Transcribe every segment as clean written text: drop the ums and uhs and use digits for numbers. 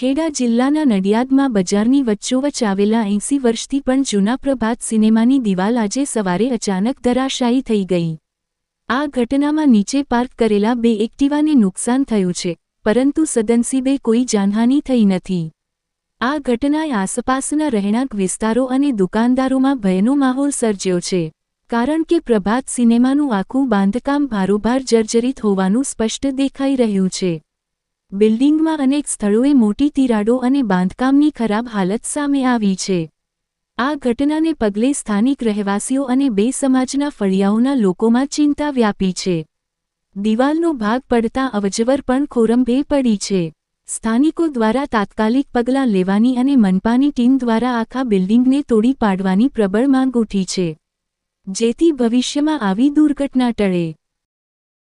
ખેડા જિલ્લાના નડિયાદમાં બજારની વચ્ચોવચ્ચ આવેલા 80 વર્ષથી પણ જૂના પ્રભાત સિનેમાની દિવાલ આજે સવારે અચાનક ધરાશાયી થઈ ગઈ। આ ઘટનામાં નીચે પાર્ક કરેલા 2 એક્ટિવાને નુકસાન થયું છે, પરંતુ સદનસીબે કોઈ જાનહાનિ થઈ નથી। આ ઘટનાએ આસપાસના રહેણાંક વિસ્તારો અને દુકાનદારોમાં ભયનો માહોલ સર્જ્યો છે, કારણ કે પ્રભાત સિનેમાનું આખું બાંધકામ ભારોભાર જર્જરિત હોવાનું સ્પષ્ટ દેખાઈ રહ્યું છે। બિલ્ડિંગમાં અનેક સ્થળોએ મોટી તિરાડો અને બાંધકામની ખરાબ હાલત સામે આવી છે। આ ઘટનાને પગલે સ્થાનિક રહેવાસીઓ અને 2 સમાજના ફળિયાઓના લોકોમાં ચિંતા વ્યાપી છે। દિવાલનો ભાગ પડતા અવજવર પણ ખોરંભે પડી છે। સ્થાનિકો દ્વારા તાત્કાલિક પગલાં લેવાની અને મનપાની ટીમ દ્વારા આખા બિલ્ડિંગને તોડી પાડવાની પ્રબળ માંગ ઉઠી છે, જેથી ભવિષ્યમાં આવી દુર્ઘટના ટળે।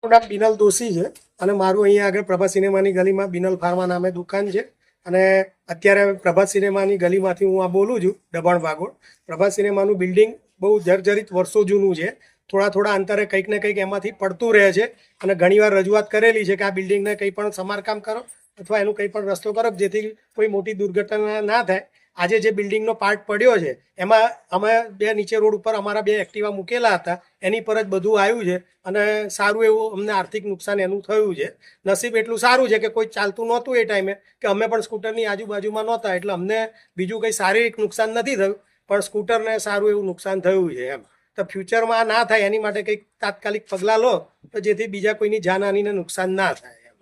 નામ બિનલ દોશી છે અને મારું અહીંયા આગળ પ્રભાત સિનેમાની ગલીમાં બિનલ ફાર્મા નામે દુકાન છે અને અત્યારે પ્રભાત સિનેમાની ગલીમાંથી હું આ બોલું છું, દબાણ ભાગોળ। પ્રભાત સિનેમાનું બિલ્ડિંગ બહુ જર્જરિત વર્ષો જૂનું છે। થોડા અંતરે કંઈક ને કંઈક એમાંથી પડતું રહે છે અને ઘણીવાર રજૂઆત કરેલી છે કે આ બિલ્ડિંગને કંઈ પણ સમારકામ કરો અથવા એનું કંઈ પણ રસ્તો કરો જેથી કોઈ મોટી દુર્ઘટના ના થાય। આજે જે બિલ્ડિંગનો પાર્ટ પડ્યો છે એમાં અમે 2 નીચે રોડ ઉપર અમારા 2 એક્ટિવા મૂકેલા હતા, એની પર જ બધું આવ્યું છે અને સારું એવું અમને આર્થિક નુકસાન એનું થયું છે। નસીબ એટલું સારું છે કે કોઈ ચાલતું નહોતું એ ટાઈમે, કે અમે પણ સ્કૂટરની આજુબાજુમાં નહોતા, એટલે અમને બીજું કંઈ શારીરિક નુકસાન નથી થયું, પણ સ્કૂટરને સારું એવું નુકસાન થયું છે એમ। તો ફ્યુચરમાં આ ના થાય એની માટે કંઈક તાત્કાલિક પગલાં લો તો જેથી બીજા કોઈની જાનહાનિને નુકસાન ના થાય એમ।